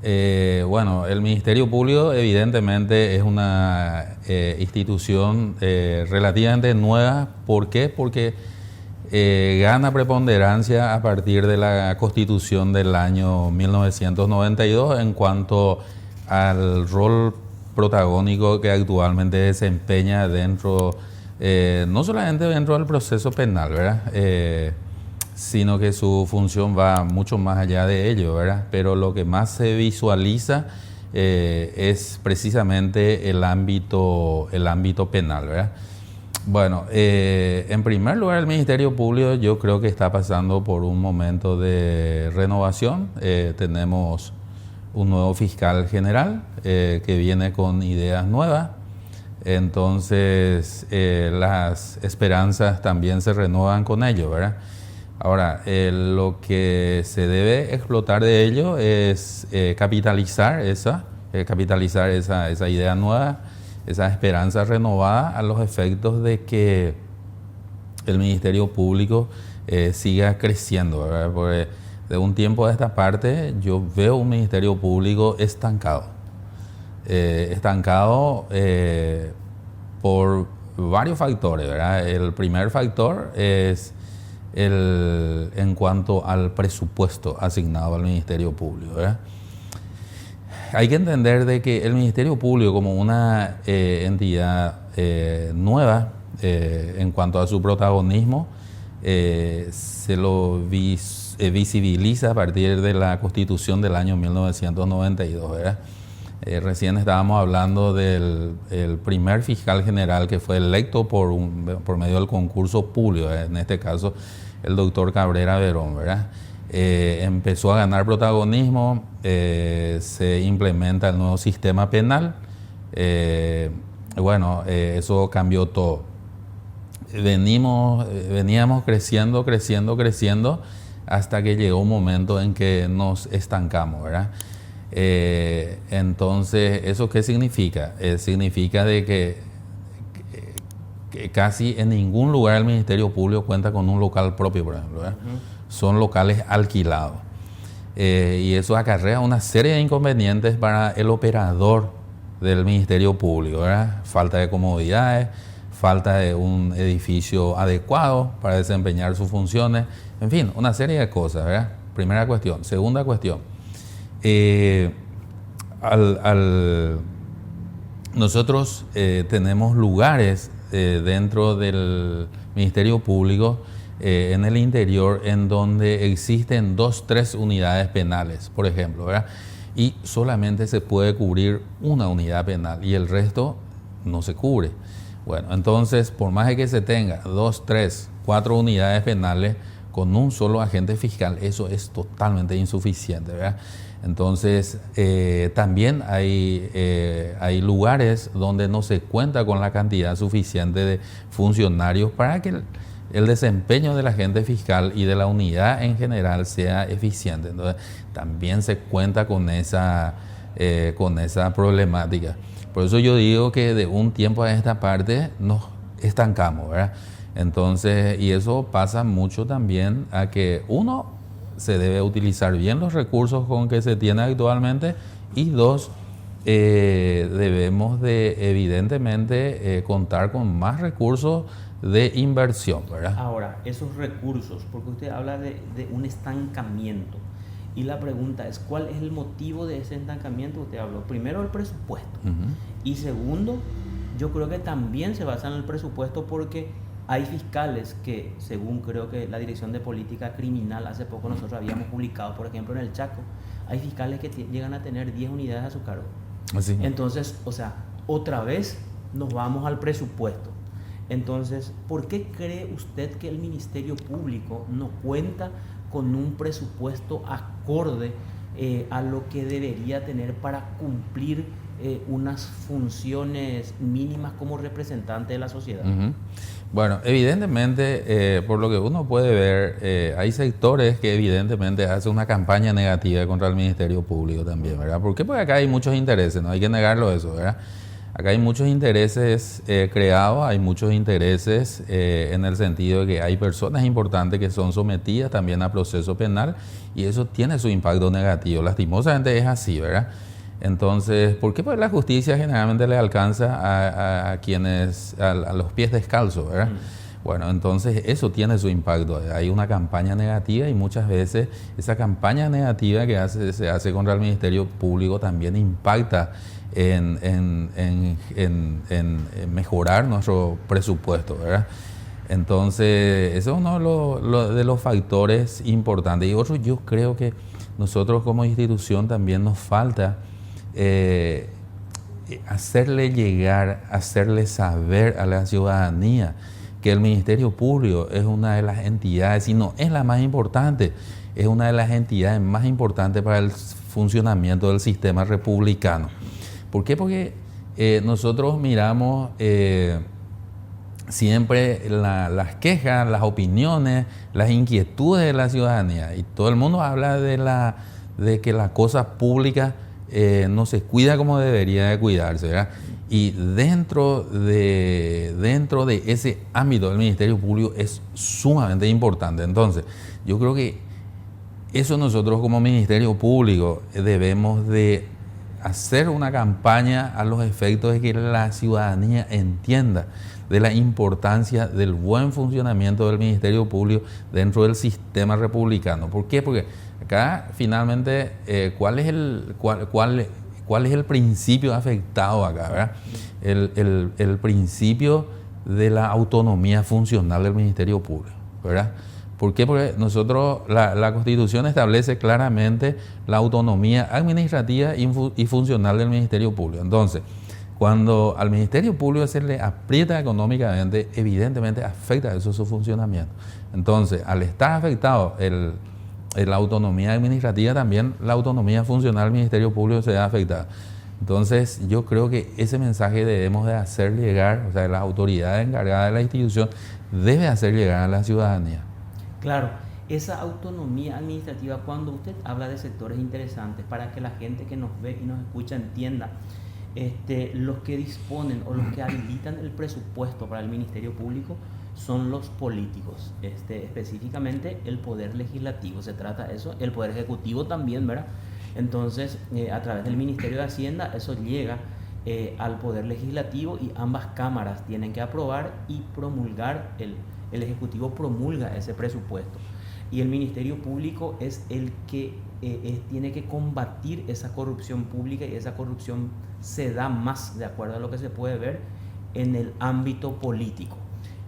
Bueno, el Ministerio Público evidentemente es una institución relativamente nueva. ¿Por qué? Porque gana preponderancia a partir de la Constitución del año 1992 en cuanto al rol protagónico que actualmente desempeña dentro, no solamente dentro del proceso penal, ¿verdad? Sino que su función va mucho más allá de ello, ¿verdad? Pero lo que más se visualiza es precisamente el ámbito penal, ¿verdad? Bueno, en primer lugar, el Ministerio Público yo creo que está pasando por un momento de renovación. Tenemos un nuevo fiscal general que viene con ideas nuevas. Entonces, las esperanzas también se renuevan con ello, ¿verdad? Ahora, lo que se debe explotar de ello es capitalizar esa idea nueva, esa esperanza renovada a los efectos de que el Ministerio Público siga creciendo, ¿verdad? Porque de un tiempo a esta parte yo veo un Ministerio Público estancado. Por varios factores, ¿verdad? El primer factor es en cuanto al presupuesto asignado al Ministerio Público, ¿verdad? Hay que entender de que el Ministerio Público como una entidad nueva en cuanto a su protagonismo se lo visibiliza a partir de la Constitución del año 1992, ¿verdad? Recién estábamos hablando del primer fiscal general que fue electo por medio del concurso público, en este caso el doctor Cabrera Verón, ¿verdad? Empezó a ganar protagonismo, se implementa el nuevo sistema penal, eso cambió todo. Veníamos creciendo hasta que llegó un momento en que nos estancamos, ¿verdad? Entonces, ¿eso qué significa? Significa de que casi en ningún lugar el Ministerio Público cuenta con un local propio, por ejemplo, ¿verdad? Son locales alquilados. Y eso acarrea una serie de inconvenientes para el operador del Ministerio Público, ¿verdad? Falta de comodidades, falta de un edificio adecuado para desempeñar sus funciones, en fin, una serie de cosas, ¿verdad? Primera cuestión. Segunda cuestión. Nosotros tenemos lugares dentro del Ministerio Público en el interior en donde existen 2, 3 unidades penales, por ejemplo, ¿verdad? Y solamente se puede cubrir una unidad penal y el resto no se cubre. Bueno, entonces, por más de que se tenga 2, 3, 4 unidades penales con un solo agente fiscal, eso es totalmente insuficiente, ¿verdad? Entonces, también hay lugares donde no se cuenta con la cantidad suficiente de funcionarios para que el desempeño del agente fiscal y de la unidad en general sea eficiente. Entonces, también se cuenta con esa problemática. Por eso yo digo que de un tiempo a esta parte nos estancamos, ¿verdad? Entonces, y eso pasa mucho también a que uno, se debe utilizar bien los recursos con que se tiene actualmente y dos, debemos de evidentemente contar con más recursos de inversión, ¿verdad? Ahora, esos recursos, porque usted habla de un estancamiento y la pregunta es, ¿cuál es el motivo de ese estancamiento? Usted habló primero del presupuesto y segundo, yo creo que también se basa en el presupuesto porque hay fiscales que, según creo que la Dirección de Política Criminal, hace poco nosotros habíamos publicado, por ejemplo, en el Chaco, hay fiscales que llegan a tener 10 unidades a su cargo. Así. Entonces, o sea, otra vez nos vamos al presupuesto. Entonces, ¿por qué cree usted que el Ministerio Público no cuenta con un presupuesto acorde a lo que debería tener para cumplir unas funciones mínimas como representante de la sociedad? Bueno, evidentemente, por lo que uno puede ver, hay sectores que evidentemente hacen una campaña negativa contra el Ministerio Público también, ¿verdad? ¿Por qué? Porque acá hay muchos intereses, no hay que negarlo eso, ¿verdad? Acá hay muchos intereses creados, hay muchos intereses en el sentido de que hay personas importantes que son sometidas también a proceso penal y eso tiene su impacto negativo. Lastimosamente es así, ¿verdad? Entonces, ¿por qué? Pues la justicia generalmente le alcanza a quienes, a los pies descalzos, ¿verdad? Bueno, entonces eso tiene su impacto. Hay una campaña negativa y muchas veces esa campaña negativa que se hace contra el Ministerio Público también impacta en mejorar nuestro presupuesto, ¿verdad? Entonces, eso es uno de los factores importantes. Y otro, yo creo que nosotros como institución también nos falta hacerle llegar, hacerle saber a la ciudadanía que el Ministerio Público es una de las entidades, si no es la más importante, es una de las entidades más importantes para el funcionamiento del sistema republicano. ¿Por qué? Porque nosotros miramos siempre las quejas, las opiniones, las inquietudes de la ciudadanía y todo el mundo habla de que las cosas públicas no se cuida como debería de cuidarse, ¿verdad? Y dentro de ese ámbito del Ministerio Público es sumamente importante. Entonces, yo creo que eso nosotros como Ministerio Público debemos de hacer una campaña a los efectos de que la ciudadanía entienda de la importancia del buen funcionamiento del Ministerio Público dentro del sistema republicano. ¿Por qué? Porque acá finalmente, ¿cuál es el principio afectado acá, ¿verdad? El principio de la autonomía funcional del Ministerio Público, ¿verdad? ¿Por qué? Porque nosotros, la Constitución establece claramente la autonomía administrativa y funcional del Ministerio Público. Entonces, cuando al Ministerio Público se le aprieta económicamente, evidentemente afecta eso su funcionamiento. Entonces, al estar afectado la autonomía administrativa, también la autonomía funcional del Ministerio Público se ve afectada. Entonces, yo creo que ese mensaje debemos de hacer llegar, o sea, las autoridades encargadas de la institución debe hacer llegar a la ciudadanía. Claro, esa autonomía administrativa, cuando usted habla de sectores interesantes, para que la gente que nos ve y nos escucha entienda, los que disponen o los que habilitan el presupuesto para el Ministerio Público son los políticos, específicamente el Poder Legislativo, se trata de eso, el Poder Ejecutivo también, ¿verdad? Entonces, a través del Ministerio de Hacienda, eso llega al Poder Legislativo y ambas cámaras tienen que aprobar y promulgar, el Ejecutivo promulga ese presupuesto. Y el Ministerio Público es el que tiene que combatir esa corrupción pública y esa corrupción se da más, de acuerdo a lo que se puede ver, en el ámbito político.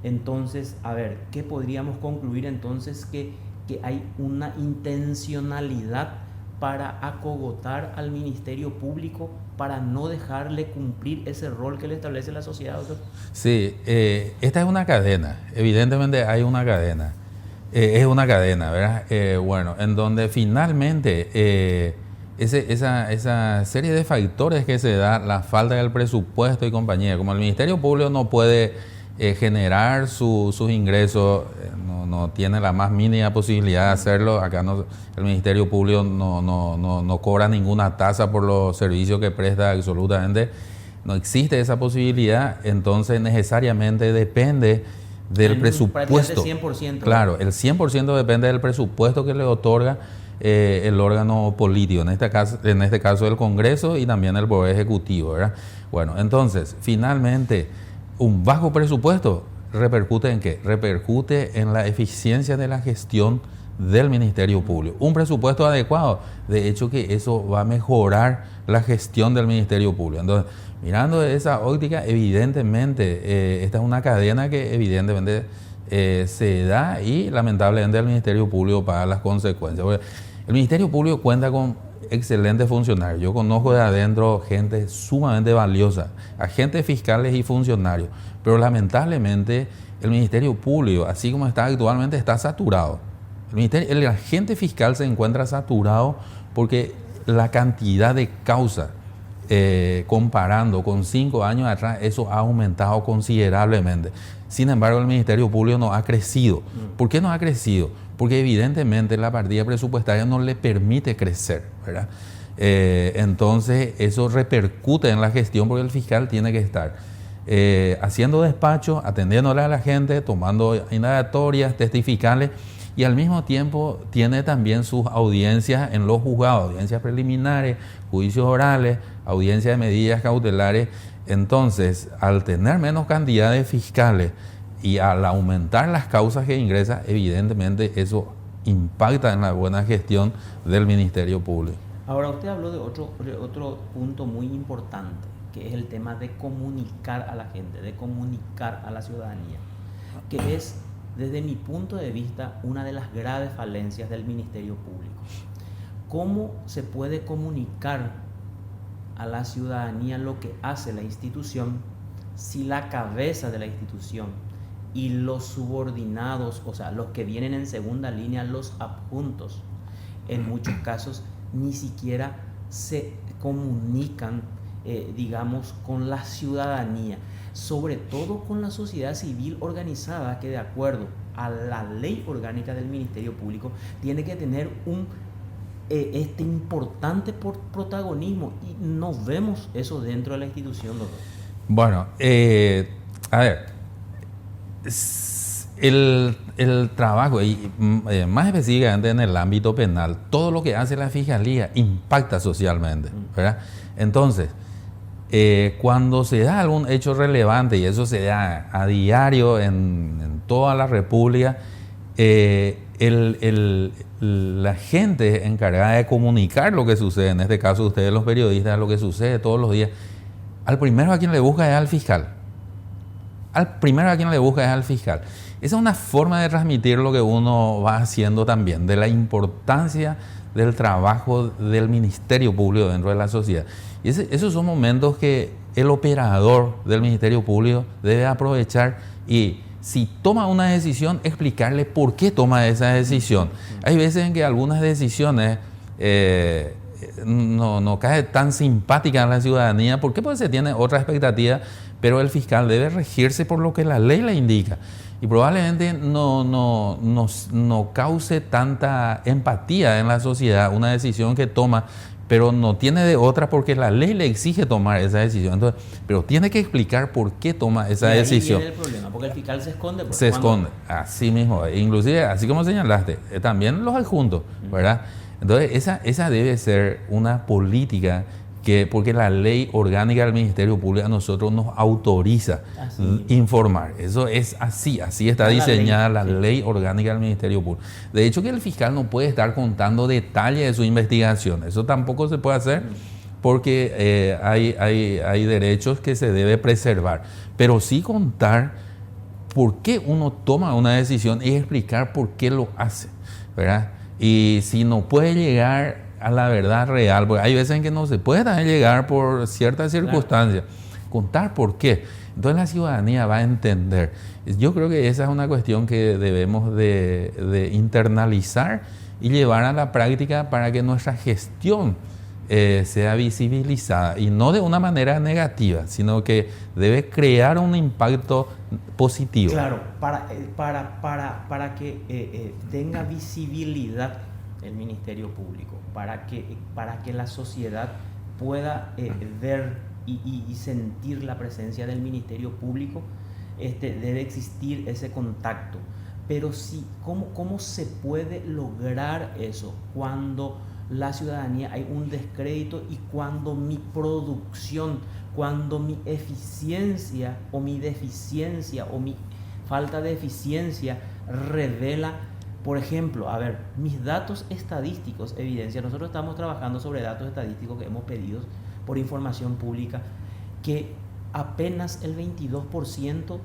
Entonces, a ver, ¿qué podríamos concluir entonces? Que hay una intencionalidad para acogotar al Ministerio Público, para no dejarle cumplir ese rol que le establece la sociedad, doctor. Sí, esta es una cadena, evidentemente hay una cadena, es una cadena, ¿verdad? Bueno, en donde finalmente esa serie de factores que se da, la falta del presupuesto y compañía, como el Ministerio Público no puede generar sus ingresos, no tiene la más mínima posibilidad de hacerlo. Acá el Ministerio Público no cobra ninguna tasa por los servicios que presta, absolutamente no existe esa posibilidad, entonces necesariamente depende del presupuesto. 100%. Claro, el 100% depende del presupuesto que le otorga el órgano político, en este caso el Congreso y también el Poder Ejecutivo, ¿verdad? Bueno, entonces, finalmente, un bajo presupuesto repercute ¿en qué? Repercute en la eficiencia de la gestión del Ministerio Público. Un presupuesto adecuado, de hecho que eso va a mejorar la gestión del Ministerio Público. Entonces, mirando de esa óptica, evidentemente, esta es una cadena que evidentemente se da y lamentablemente el Ministerio Público paga las consecuencias. Porque el Ministerio Público cuenta con excelentes funcionarios. Yo conozco de adentro gente sumamente valiosa, agentes fiscales y funcionarios, pero lamentablemente el Ministerio Público, así como está actualmente, está saturado. El agente fiscal se encuentra saturado porque la cantidad de causas, comparando con 5 años atrás, eso ha aumentado considerablemente. Sin embargo, el Ministerio Público no ha crecido. ¿Por qué no ha crecido? Porque evidentemente la partida presupuestaria no le permite crecer, ¿verdad? Entonces eso repercute en la gestión porque el fiscal tiene que estar haciendo despacho, atendiéndole a la gente, tomando indagatorias, testificales, y al mismo tiempo tiene también sus audiencias en los juzgados, audiencias preliminares, juicios orales, audiencias de medidas cautelares. Entonces, al tener menos cantidad de fiscales y al aumentar las causas que ingresan, evidentemente eso impacta en la buena gestión del Ministerio Público. Ahora, usted habló de otro punto muy importante, que es el tema de comunicar a la gente, de comunicar a la ciudadanía, que es, desde mi punto de vista, una de las graves falencias del Ministerio Público. ¿Cómo se puede comunicar a la ciudadanía lo que hace la institución si la cabeza de la institución y los subordinados, o sea, los que vienen en segunda línea, los adjuntos, en muchos casos ni siquiera se comunican, digamos, con la ciudadanía, sobre todo con la sociedad civil organizada, que de acuerdo a la ley orgánica del Ministerio Público tiene que tener un importante protagonismo, y no vemos eso dentro de la institución, doctor? Bueno, a ver, el trabajo, y más específicamente en el ámbito penal, todo lo que hace la Fiscalía impacta socialmente, ¿verdad? Entonces, cuando se da algún hecho relevante, y eso se da a diario en toda la República, la gente encargada de comunicar lo que sucede, en este caso ustedes los periodistas, lo que sucede todos los días, al primero a quien le busca es al fiscal. Esa es una forma de transmitir lo que uno va haciendo también, de la importancia del trabajo del Ministerio Público dentro de la sociedad. Y esos son momentos que el operador del Ministerio Público debe aprovechar, y si toma una decisión, explicarle por qué toma esa decisión. Hay veces en que algunas decisiones no caen tan simpáticas a la ciudadanía. ¿Por qué? Porque se tiene otra expectativa, pero el fiscal debe regirse por lo que la ley le indica. Y probablemente no cause tanta empatía en la sociedad una decisión que toma, pero no tiene de otra porque la ley le exige tomar esa decisión. Entonces, pero tiene que explicar por qué toma esa decisión. Y ahí viene el problema, porque el fiscal se esconde. Se esconde, así mismo. Inclusive, así como señalaste, también los adjuntos, ¿verdad? Entonces, esa debe ser una política porque la ley orgánica del Ministerio Público a nosotros nos autoriza informar. Eso es así está diseñada la ley orgánica del Ministerio Público. De hecho, que el fiscal no puede estar contando detalles de su investigación. Eso tampoco se puede hacer porque hay derechos que se debe preservar. Pero sí contar por qué uno toma una decisión y explicar por qué lo hace, ¿verdad? Y si no puede llegar a la verdad real, porque hay veces en que no se puede también llegar por ciertas circunstancias, contar por qué. Entonces la ciudadanía va a entender. Yo creo que esa es una cuestión que debemos de internalizar y llevar a la práctica para que nuestra gestión sea visibilizada, y no de una manera negativa, sino que debe crear un impacto positivo. Claro, para que tenga visibilidad el Ministerio Público, para que la sociedad pueda ver y sentir la presencia del Ministerio Público, debe existir ese contacto. Pero sí, ¿cómo se puede lograr eso cuando la ciudadanía hay un descrédito, y cuando mi producción, cuando mi eficiencia o mi deficiencia o mi falta de eficiencia revela? Por ejemplo, a ver, mis datos estadísticos evidencian, nosotros estamos trabajando sobre datos estadísticos que hemos pedido por información pública, que apenas el 22%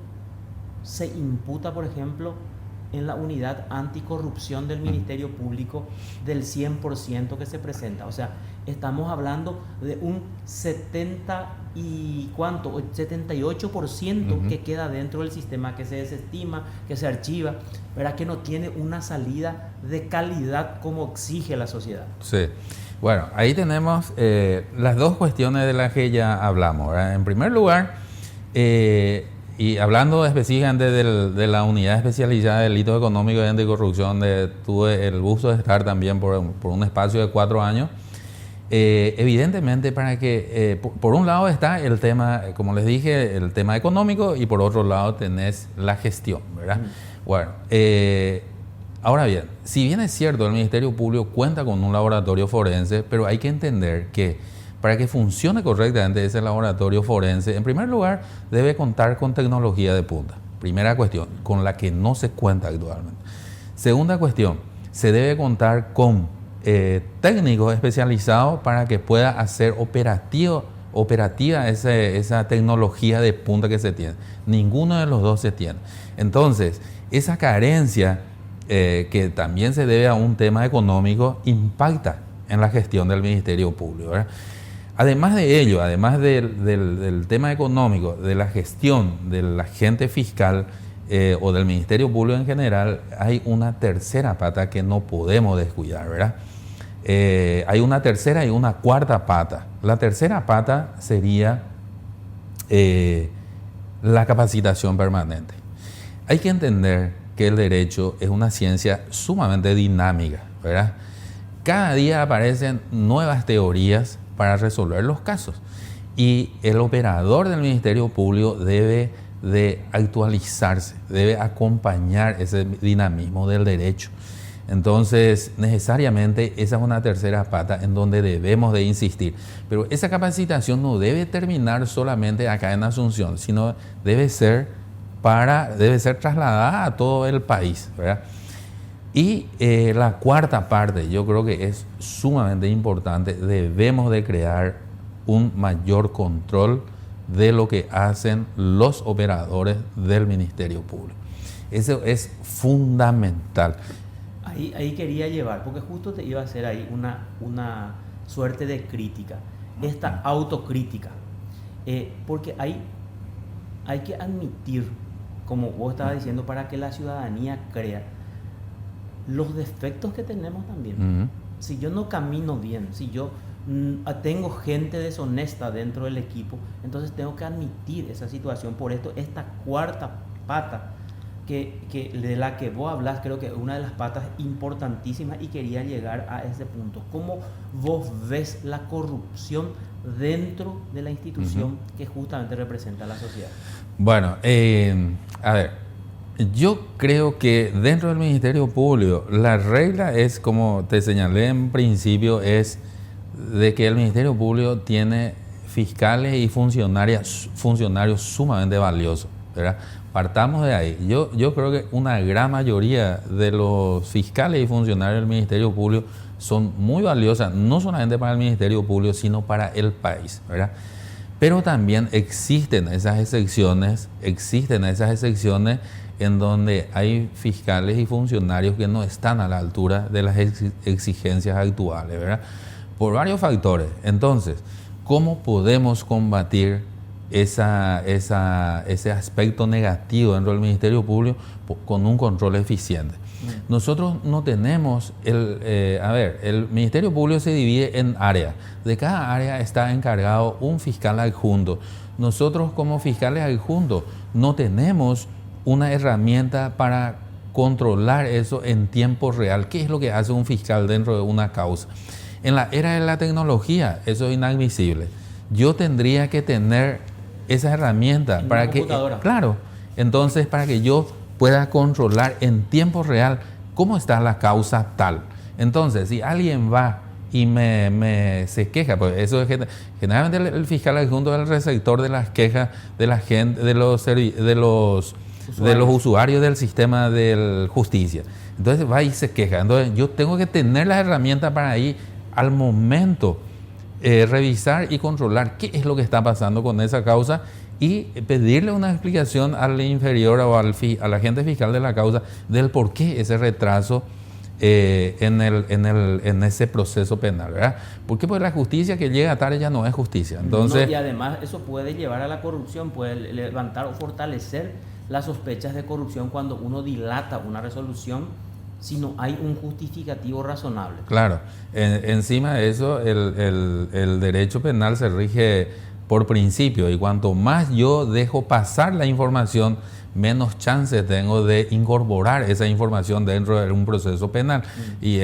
se imputa, por ejemplo, en la unidad anticorrupción del Ministerio Público del 100% que se presenta. O sea, estamos hablando de un 78% que queda dentro del sistema, que se desestima, que se archiva, ¿verdad? Que no tiene una salida de calidad como exige la sociedad. Sí. Bueno, ahí tenemos las dos cuestiones de las que ya hablamos, ¿verdad? En primer lugar, y hablando específicamente de la unidad especializada de delitos económicos y anticorrupción, donde tuve el gusto de estar también por un espacio de 4 años, Evidentemente, para que, por un lado está el tema, como les dije, el tema económico, y por otro lado tenés la gestión, ¿verdad? Bueno, ahora bien, si bien es cierto, el Ministerio Público cuenta con un laboratorio forense, pero hay que entender que para que funcione correctamente ese laboratorio forense, en primer lugar, debe contar con tecnología de punta. Primera cuestión, con la que no se cuenta actualmente. Segunda cuestión, se debe contar con técnicos especializados para que pueda hacer operativa esa tecnología de punta que se tiene. Ninguno de los dos se tiene. Entonces, esa carencia, que también se debe a un tema económico, impacta en la gestión del Ministerio Público, ¿verdad? Además de ello, además del tema económico, de la gestión del agente fiscal o del Ministerio Público en general, hay una tercera pata que no podemos descuidar, ¿verdad? Hay una tercera y una cuarta pata. La tercera pata sería la capacitación permanente. Hay que entender que el derecho es una ciencia sumamente dinámica, ¿verdad? Cada día aparecen nuevas teorías para resolver los casos, y el operador del Ministerio Público debe de actualizarse, debe acompañar ese dinamismo del derecho. Entonces, necesariamente esa es una tercera pata en donde debemos de insistir. Pero esa capacitación no debe terminar solamente acá en Asunción, sino debe ser trasladada a todo el país, ¿verdad? Y la cuarta parte, yo creo que es sumamente importante, debemos de crear un mayor control de lo que hacen los operadores del Ministerio Público. Eso es fundamental. Ahí quería llevar, porque justo te iba a hacer ahí una suerte de crítica, esta autocrítica, porque hay que admitir, como vos estabas diciendo, para que la ciudadanía crea los defectos que tenemos también. Si yo no camino bien, si yo tengo gente deshonesta dentro del equipo, entonces tengo que admitir esa situación. Por esto, esta cuarta pata de la que vos hablas, creo que es una de las patas importantísimas, y quería llegar a ese punto. ¿Cómo vos ves la corrupción dentro de la institución que justamente representa a la sociedad? Bueno, a ver, yo creo que dentro del Ministerio Público la regla es, como te señalé en principio, es de que el Ministerio Público tiene fiscales y funcionarios sumamente valiosos, ¿verdad? Partamos de ahí. Yo creo que una gran mayoría de los fiscales y funcionarios del Ministerio Público son muy valiosas, no solamente para el Ministerio Público, sino para el país, ¿verdad? Pero también existen esas excepciones en donde hay fiscales y funcionarios que no están a la altura de las exigencias actuales, ¿verdad? Por varios factores. Entonces, ¿cómo podemos combatir ese aspecto negativo dentro del Ministerio Público? Con un control eficiente. Nosotros no tenemos el Ministerio Público se divide en áreas. De cada área está encargado un fiscal adjunto. Nosotros, como fiscales adjuntos, no tenemos una herramienta para controlar eso en tiempo real. ¿Qué es lo que hace un fiscal dentro de una causa? En la era de la tecnología, eso es inadmisible. Yo tendría que tener esa herramienta para que, claro, entonces para que yo pueda controlar en tiempo real cómo está la causa tal. Entonces, si alguien va y se queja, pues eso es generalmente el fiscal adjunto es el receptor de las quejas de la gente, de los usuarios del sistema de justicia. Entonces va y se queja. Entonces yo tengo que tener las herramientas para ir al momento revisar y controlar qué es lo que está pasando con esa causa y pedirle una explicación al inferior o al agente fiscal de la causa del por qué ese retraso en ese proceso penal, ¿verdad? Porque pues la justicia que llega tarde ya no es justicia. Entonces, y además eso puede llevar a la corrupción, puede levantar o fortalecer las sospechas de corrupción cuando uno dilata una resolución si no hay un justificativo razonable. Claro, encima de eso el derecho penal se rige por principio, y cuanto más yo dejo pasar la información, menos chance tengo de incorporar esa información dentro de un proceso penal. Y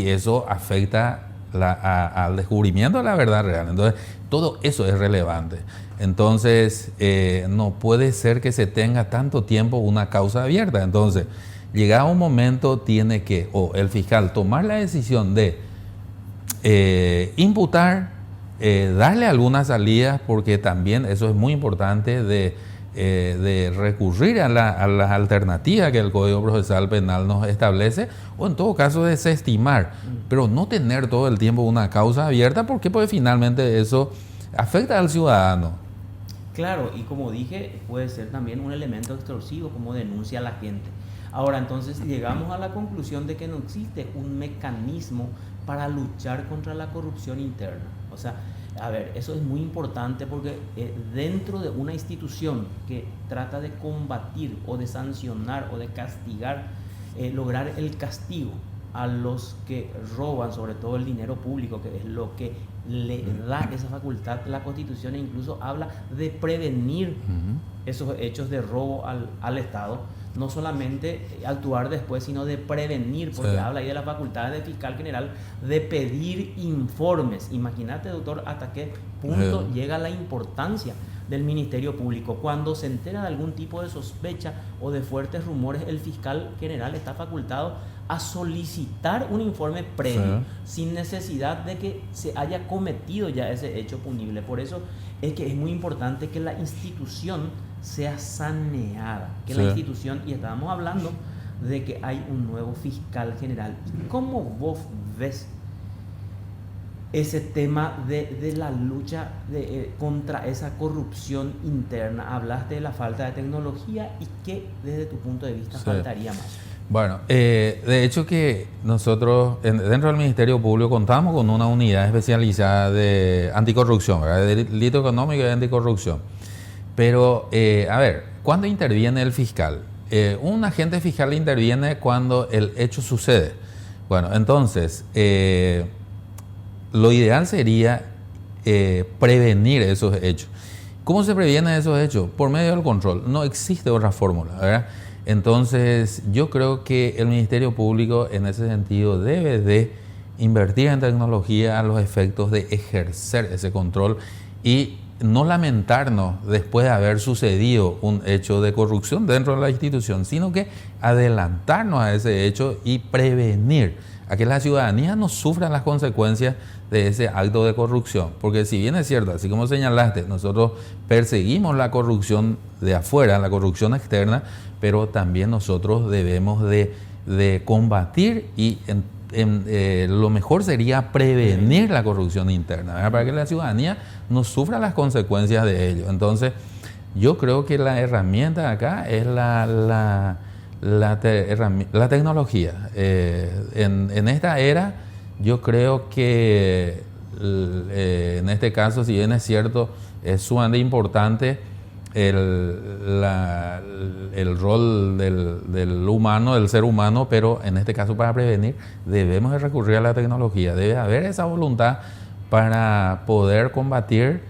eso afecta al descubrimiento de la verdad real. Entonces, todo eso es relevante. Entonces, no puede ser que se tenga tanto tiempo una causa abierta. Entonces, llegado un momento, tiene que, el fiscal, tomar la decisión de imputar, darle algunas salidas, porque también eso es muy importante de recurrir a las alternativas que el Código Procesal Penal nos establece, o en todo caso desestimar, pero no tener todo el tiempo una causa abierta, porque pues finalmente eso afecta al ciudadano. Claro, y como dije, puede ser también un elemento extorsivo, como denuncia la gente. Ahora, entonces llegamos a la conclusión de que no existe un mecanismo para luchar contra la corrupción interna. O sea, a ver, eso es muy importante porque dentro de una institución que trata de combatir o de sancionar o de castigar, lograr el castigo a los que roban, sobre todo el dinero público, que es lo que le da esa facultad la Constitución, e incluso habla de prevenir esos hechos de robo al Estado. No solamente actuar después, sino de prevenir, porque habla ahí de la facultad del fiscal general de pedir informes. Imagínate, doctor, hasta qué punto llega la importancia del Ministerio Público. Cuando se entera de algún tipo de sospecha o de fuertes rumores, el fiscal general está facultado a solicitar un informe previo, sin necesidad de que se haya cometido ya ese hecho punible. Por eso es que es muy importante que la institución sea saneada, que la institución, y estábamos hablando de que hay un nuevo fiscal general. ¿Cómo vos ves ese tema de la lucha contra esa corrupción interna? Hablaste de la falta de tecnología, y qué desde tu punto de vista faltaría más. Bueno, de hecho que nosotros dentro del Ministerio Público contamos con una unidad especializada de anticorrupción, ¿verdad? De delito económico y de anticorrupción. Pero, a ver, ¿cuándo interviene el fiscal? Un agente fiscal interviene cuando el hecho sucede. Bueno, entonces, lo ideal sería prevenir esos hechos. ¿Cómo se previenen esos hechos? Por medio del control. No existe otra fórmula, ¿verdad? Entonces, yo creo que el Ministerio Público en ese sentido debe de invertir en tecnología a los efectos de ejercer ese control y no lamentarnos después de haber sucedido un hecho de corrupción dentro de la institución, sino que adelantarnos a ese hecho y prevenir a que la ciudadanía no sufra las consecuencias de ese acto de corrupción. Porque si bien es cierto, así como señalaste, nosotros perseguimos la corrupción de afuera, la corrupción externa, pero también nosotros debemos de combatir y lo mejor sería prevenir la corrupción interna, ¿verdad? Para que la ciudadanía no sufra las consecuencias de ello. Entonces, yo creo que la herramienta acá es la tecnología. En esta era, yo creo que en este caso, si bien es cierto, es sumamente importante el rol del humano, del ser humano, pero en este caso para prevenir debemos de recurrir a la tecnología. Debe haber esa voluntad para poder combatir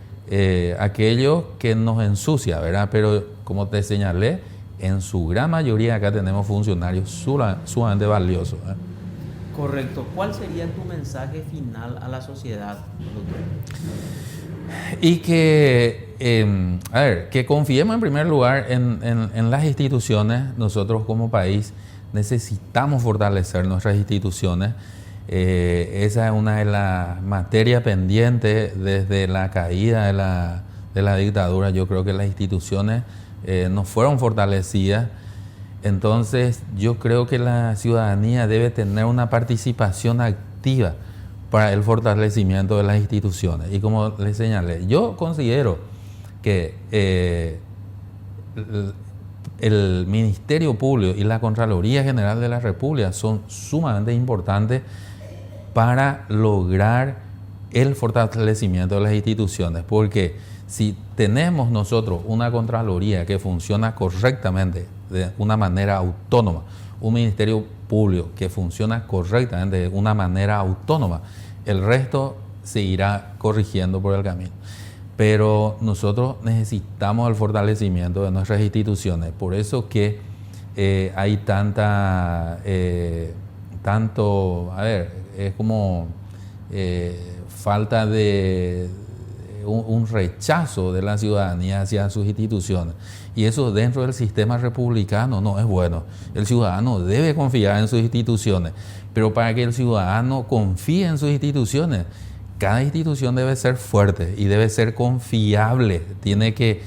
aquello que nos ensucia, ¿verdad? Pero como te señalé, en su gran mayoría acá tenemos funcionarios sumamente valiosos, ¿eh? Correcto. ¿Cuál sería tu mensaje final a la sociedad, doctor? Y que, que confiemos en primer lugar en las instituciones. Nosotros como país necesitamos fortalecer nuestras instituciones. Esa es una de las materias pendientes desde la caída de la dictadura. Yo creo que las instituciones no fueron fortalecidas. Entonces yo creo que la ciudadanía debe tener una participación activa para el fortalecimiento de las instituciones. Y como les señalé, yo considero que el Ministerio Público y la Contraloría General de la República son sumamente importantes para lograr el fortalecimiento de las instituciones, porque si tenemos nosotros una Contraloría que funciona correctamente, de una manera autónoma, un Ministerio Público que funciona correctamente de una manera autónoma, el resto se irá corrigiendo por el camino. Pero nosotros necesitamos el fortalecimiento de nuestras instituciones. Por eso que hay es como falta de un rechazo de la ciudadanía hacia sus instituciones. Y eso dentro del sistema republicano no es bueno. El ciudadano debe confiar en sus instituciones, pero para que el ciudadano confíe en sus instituciones, cada institución debe ser fuerte y debe ser confiable. Tiene que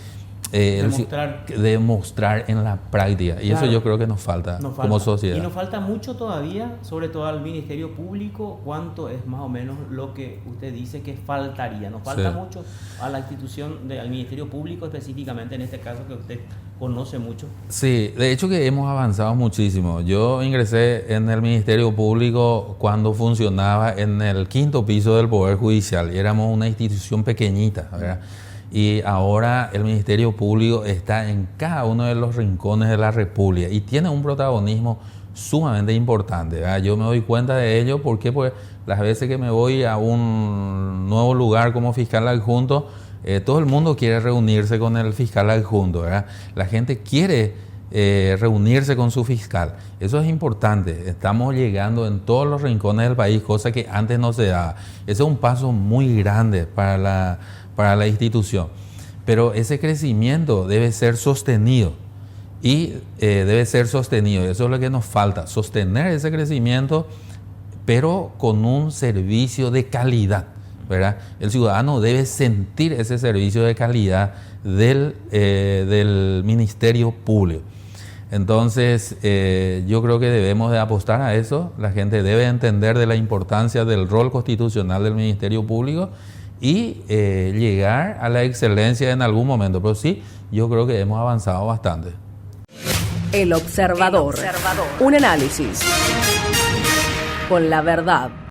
demostrar en la práctica. Y claro, eso yo creo que nos falta como sociedad. Y nos falta mucho todavía, sobre todo al Ministerio Público. ¿Cuánto es más o menos lo que usted dice que faltaría? Nos falta mucho a la institución, al Ministerio Público específicamente, en este caso que usted conoce mucho. Sí, de hecho que hemos avanzado muchísimo. Yo ingresé en el Ministerio Público cuando funcionaba en el 5º piso del Poder Judicial y éramos una institución pequeñita, ¿verdad? Y ahora el Ministerio Público está en cada uno de los rincones de la República y tiene un protagonismo sumamente importante, ¿verdad? Yo me doy cuenta de ello porque pues, las veces que me voy a un nuevo lugar como fiscal adjunto, todo el mundo quiere reunirse con el fiscal adjunto, ¿verdad? La gente quiere reunirse con su fiscal. Eso es importante. Estamos llegando en todos los rincones del país, cosa que antes no se daba. Ese es un paso muy grande para la institución. Pero ese crecimiento debe ser sostenido y debe ser sostenido. Eso es lo que nos falta, sostener ese crecimiento, pero con un servicio de calidad, ¿verdad? El ciudadano debe sentir ese servicio de calidad del Ministerio Público. Entonces, yo creo que debemos de apostar a eso. La gente debe entender de la importancia del rol constitucional del Ministerio Público y llegar a la excelencia en algún momento. Pero sí, yo creo que hemos avanzado bastante. El Observador. Un análisis con la verdad.